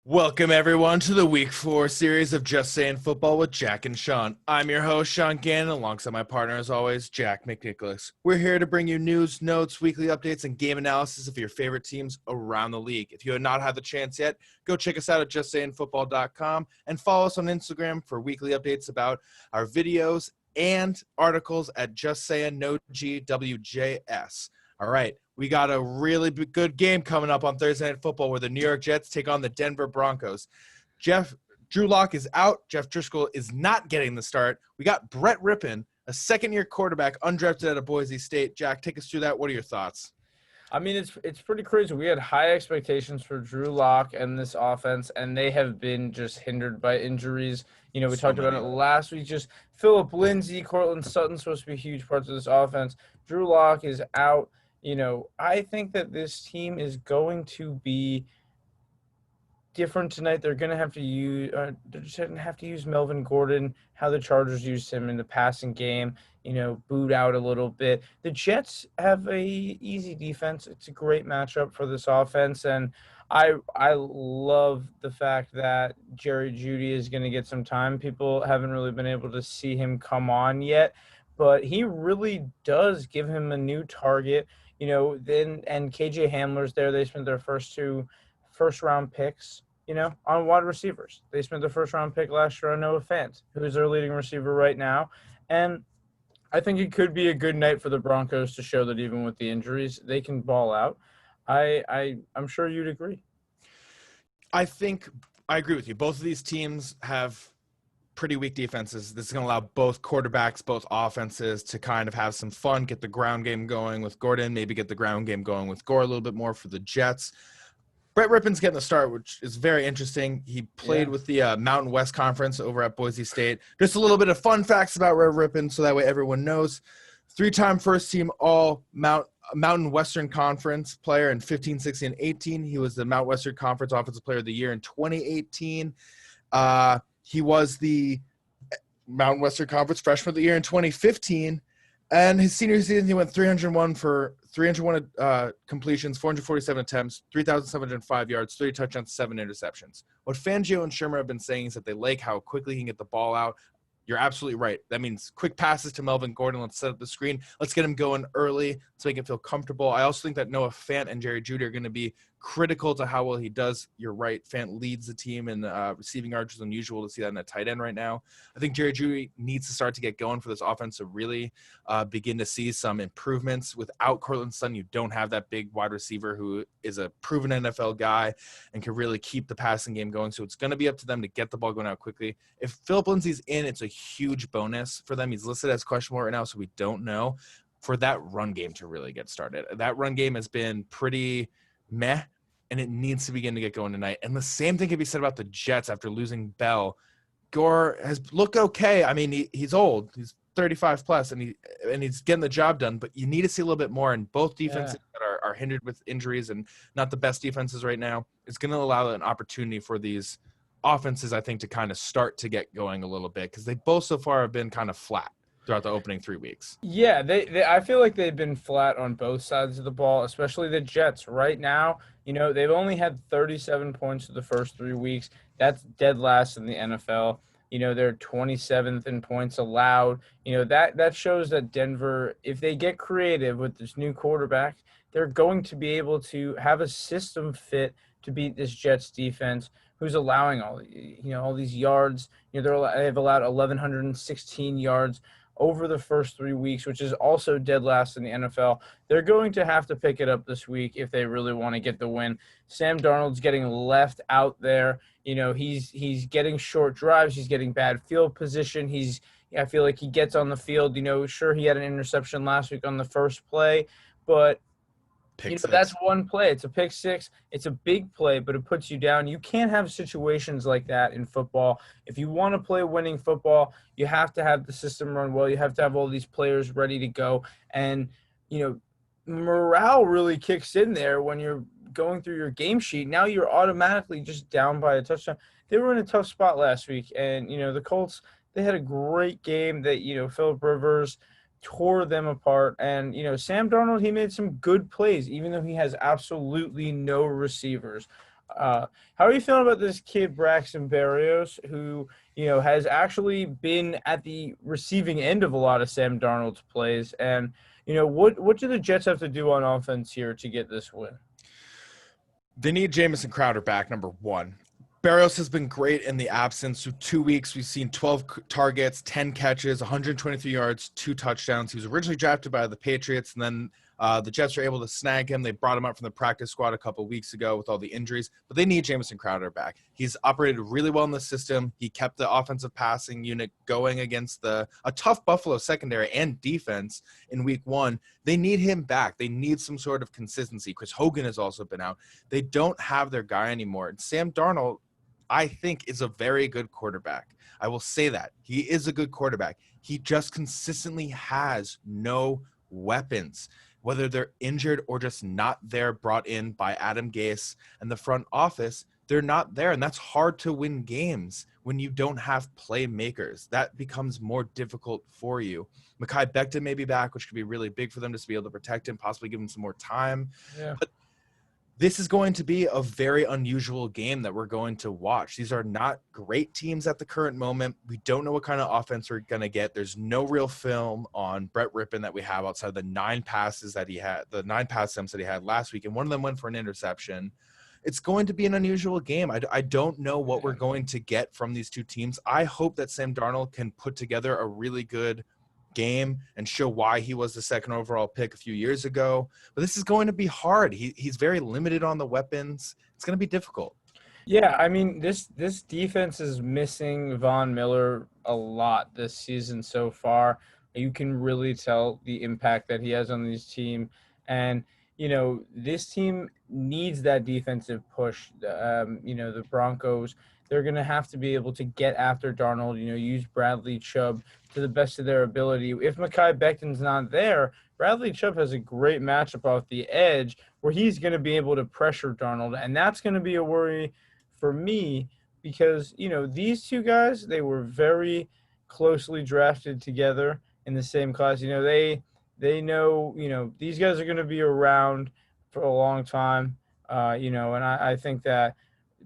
Welcome, everyone, to the Week 4 series of Just Saying Football with Jack and Sean. I'm your host, Sean Gannon, alongside my partner, as always, Jack McNicholas. We're here to bring you news, notes, weekly updates, and game analysis of your favorite teams around the league. If you have not had the chance yet, go check us out at justsayingfootball.com and follow us on Instagram for weekly updates about our videos and articles at Just Saying No GWJS. All right, we got a really good game coming up on Thursday Night Football where the New York Jets take on the Denver Broncos. Drew Lock is out. Jeff Driscoll is not getting the start. We got Brett Rippon, a second-year quarterback, undrafted out of Boise State. Jack, take us through that. What are your thoughts? I mean, it's pretty crazy. We had high expectations for Drew Lock and this offense, and they have been just hindered by injuries. We talked about it last week. Just Phillip Lindsay, Cortland Sutton supposed to be huge parts of this offense. Drew Lock is out. I think that this team is going to be different tonight. They're going to have to use Melvin Gordon, how the Chargers used him in the passing game, boot out a little bit. The Jets have a easy defense. It's a great matchup for this offense, and I love the fact that Jerry Jeudy is going to get some time. People haven't really been able to see him come on yet, but he really does give him a new target. And KJ Hamler's there. They spent their two first-round picks, on wide receivers. They spent their first-round pick last year on Noah Fant, who's their leading receiver right now. And I think it could be a good night for the Broncos to show that even with the injuries, they can ball out. I'm sure you'd agree. I think I agree with you. Both of these teams have pretty weak defenses. This is going to allow both quarterbacks, both offenses to kind of have some fun, get the ground game going with Gordon, maybe get the ground game going with Gore a little bit more for the Jets. Brett Rippon's getting the start, which is very interesting. He played with the Mountain West Conference over at Boise State. Just a little bit of fun facts about Brett Rippon so that way everyone knows. Three-time first-team Mountain Western Conference player in 15, 16, and 18. He was the Mountain Western Conference Offensive Player of the Year in 2018. He was the Mountain Western Conference Freshman of the Year in 2015. And his senior season, he went 301 completions, 447 attempts, 3,705 yards, 30 touchdowns, 7 interceptions. What Fangio and Shermer have been saying is that they like how quickly he can get the ball out. You're absolutely right. That means quick passes to Melvin Gordon. Let's set up the screen. Let's get him going early to make him feel comfortable. I also think that Noah Fant and Jerry Jeudy are going to be critical to how well he does. You're right. Fant leads the team in receiving yards. It's unusual to see that in a tight end right now. I think Jerry Jeudy needs to start to get going for this offense to really begin to see some improvements. Without Cortland Sutton, you don't have that big wide receiver who is a proven NFL guy and can really keep the passing game going. So it's going to be up to them to get the ball going out quickly. If Phillip Lindsay's in, it's a huge bonus for them. He's listed as questionable right now, so we don't know for that run game to really get started. That run game has been pretty meh, and it needs to begin to get going tonight. And the same thing can be said about the Jets after losing Bell. Gore has looked okay. I mean, he's old. He's 35 plus, and he's getting the job done. But you need to see a little bit more. And both defenses that are hindered with injuries and not the best defenses right now, it's going to allow an opportunity for these offenses, I think, to kind of start to get going a little bit because they both so far have been kind of flat throughout the opening 3 weeks. Yeah, I feel like they've been flat on both sides of the ball, especially the Jets. Right now, they've only had 37 points for the first 3 weeks. That's dead last in the NFL. They're 27th in points allowed. That shows that Denver, if they get creative with this new quarterback, they're going to be able to have a system fit to beat this Jets defense, who's allowing all these yards. They've allowed 1,116 yards over the first 3 weeks, which is also dead last in the NFL. They're going to have to pick it up this week if they really want to get the win. Sam Darnold's getting left out there. He's getting short drives. He's getting bad field position. I feel like he gets on the field. Sure, he had an interception last week on the first play, but that's one play. It's a pick six. It's a big play, but it puts you down. You can't have situations like that in football. If you want to play winning football, you have to have the system run well. You have to have all these players ready to go. And, morale really kicks in there when you're going through your game sheet. Now you're automatically just down by a touchdown. They were in a tough spot last week. And, the Colts, they had a great game that, Phillip Rivers – tore them apart. And, Sam Darnold, he made some good plays, even though he has absolutely no receivers. How are you feeling about this kid Braxton Berrios, who has actually been at the receiving end of a lot of Sam Darnold's plays? And what do the Jets have to do on offense here to get this win? They need Jamison Crowder back, number one. Barrios has been great in the absence. So 2 weeks, we've seen 12 targets, 10 catches, 123 yards, 2 touchdowns. He was originally drafted by the Patriots, and then the Jets were able to snag him. They brought him up from the practice squad a couple weeks ago with all the injuries, but they need Jamison Crowder back. He's operated really well in the system. He kept the offensive passing unit going against a tough Buffalo secondary and defense in week 1. They need him back. They need some sort of consistency. Chris Hogan has also been out. They don't have their guy anymore. And Sam Darnold, I think, is a very good quarterback. I will say that. He is a good quarterback. He just consistently has no weapons, whether they're injured or just not there, brought in by Adam Gase and the front office. They're not there, and that's hard to win games when you don't have playmakers. That becomes more difficult for you. Mekhi Becton may be back, which could be really big for them just to be able to protect him, possibly give him some more time. Yeah. But this is going to be a very unusual game that we're going to watch. These are not great teams at the current moment. We don't know what kind of offense we're going to get. There's no real film on Brett Rippon that we have outside the 9 passes that he had, the 9 pass attempts that he had last week, and one of them went for an interception. It's going to be an unusual game. I don't know what we're going to get from these two teams. I hope that Sam Darnold can put together a really good game and show why he was the second overall pick a few years ago. But this is going to be hard. He's very limited on the weapons. It's going to be difficult. Yeah, I mean, this defense is missing Von Miller a lot this season so far. You can really tell the impact that he has on this team. And, this team needs that defensive push. The Broncos, they're going to have to be able to get after Darnold, use Bradley Chubb to the best of their ability. If Mekhi Becton's not there, Bradley Chubb has a great matchup off the edge where he's going to be able to pressure Darnold. And that's going to be a worry for me because, these two guys, they were very closely drafted together in the same class. They know, these guys are going to be around for a long time, and I think that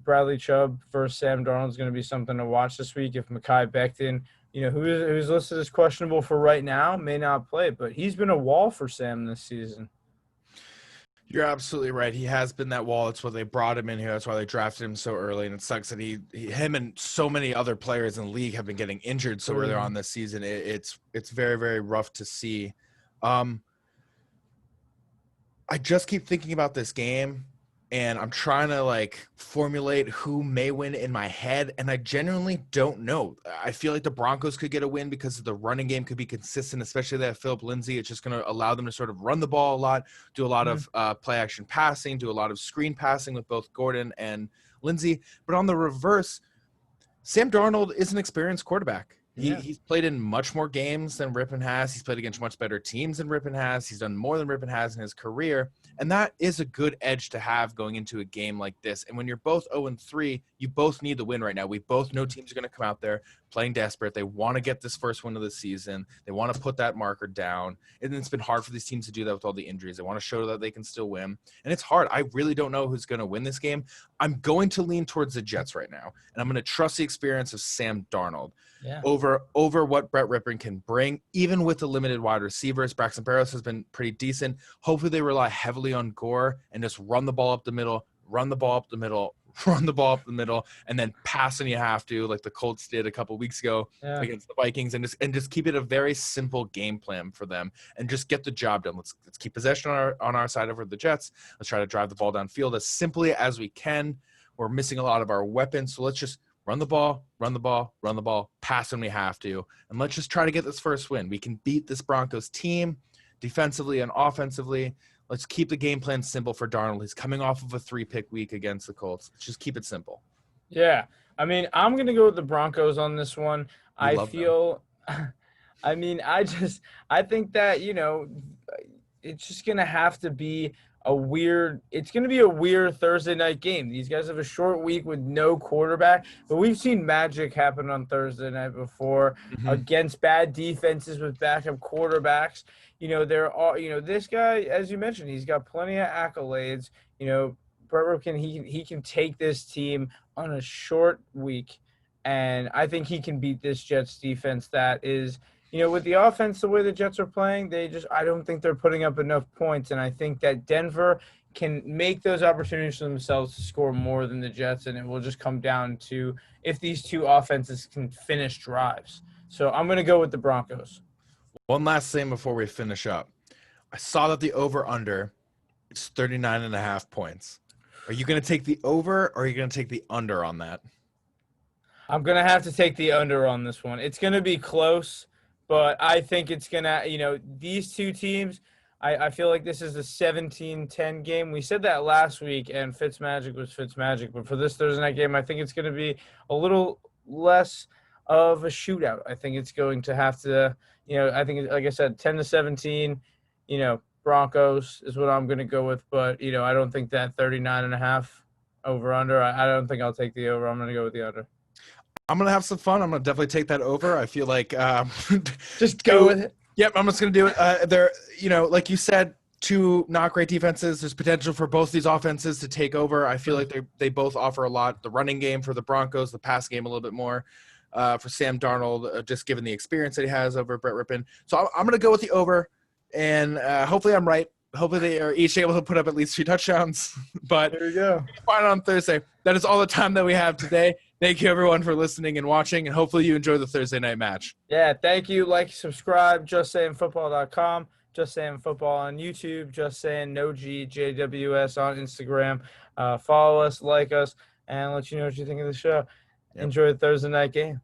Bradley Chubb versus Sam Darnold is going to be something to watch this week. If Mekhi Becton, who's listed as questionable for right now, may not play, but he's been a wall for Sam this season. You're absolutely right. He has been that wall. That's why they brought him in here. That's why they drafted him so early. And it sucks that him and so many other players in the league have been getting injured so early on this season. It's very, very rough to see. I just keep thinking about this game, and I'm trying to formulate who may win in my head, and I genuinely don't know. I feel like the Broncos could get a win because the running game could be consistent, especially if they have Philip Lindsay. It's just going to allow them to sort of run the ball a lot, do a lot of play action passing, do a lot of screen passing with both Gordon and Lindsay. But on the reverse, Sam Darnold is an experienced quarterback. He's played in much more games than Rippon has. He's played against much better teams than Rippon has. He's done more than Rippon has in his career. And that is a good edge to have going into a game like this. And when you're both 0-3, you both need the win right now. We both know teams are going to come out there playing desperate. They want to get this first win of the season. They want to put that marker down. And it's been hard for these teams to do that with all the injuries. They want to show that they can still win. And it's hard. I really don't know who's going to win this game. I'm going to lean towards the Jets right now. And I'm going to trust the experience of Sam Darnold over what Brett Rippon can bring, even with the limited wide receivers. Braxton Berrios has been pretty decent. Hopefully they rely heavily on Gore and just run the ball up the middle, and then pass when you have to, like the Colts did a couple weeks ago against the Vikings, and just keep it a very simple game plan for them and just get the job done. Let's keep possession on our side over the Jets. Let's try to drive the ball downfield as simply as we can. We're missing a lot of our weapons, so let's just run the ball, pass when we have to, and let's just try to get this first win. We can beat this Broncos team defensively and offensively. Let's keep the game plan simple for Darnold. He's coming off of a 3-pick week against the Colts. Let's just keep it simple. Yeah. I mean, I'm going to go with the Broncos on this one. I think that, it's just going to have to be it's going to be a weird Thursday night game. These guys have a short week with no quarterback, but we've seen magic happen on Thursday night before against bad defenses with backup quarterbacks. This guy, as you mentioned, he's got plenty of accolades. Brett Ripken, he can take this team on a short week, and I think he can beat this Jets defense that is, with the offense, the way the Jets are playing, I don't think they're putting up enough points, and I think that Denver can make those opportunities for themselves to score more than the Jets, and it will just come down to if these two offenses can finish drives. So I'm going to go with the Broncos. One last thing before we finish up. I saw that the over-under is 39.5 points. Are you going to take the over, or are you going to take the under on that? I'm going to have to take the under on this one. It's going to be close, but I think it's going to, these two teams, I feel like this is a 17-10 game. We said that last week, and Fitzmagic was Fitzmagic. But for this Thursday night game, I think it's going to be a little less of a shootout. I think it's going to have to, I think, like I said, 10-17, Broncos is what I'm going to go with. But, I don't think that 39.5 over-under. I don't think I'll take the over. I'm going to go with the under. I'm going to have some fun. I'm going to definitely take that over. I feel like just go with it. Yep, I'm just going to do it. Like you said, two not great defenses. There's potential for both these offenses to take over. I feel like they both offer a lot. The running game for the Broncos, the pass game a little bit more for Sam Darnold, just given the experience that he has over Brett Rippon. So I'm going to go with the over, and hopefully I'm right. Hopefully they are each able to put up at least 2 touchdowns. But there you go. Fine on Thursday. That is all the time that we have today. Thank you, everyone, for listening and watching, and hopefully you enjoy the Thursday night match. Yeah, thank you. Like, subscribe, justsayingfootball.com, Just Saying Football on YouTube, Just Saying No G, JWS on Instagram. Follow us, like us, and let you know what you think of the show. Yep. Enjoy the Thursday night game.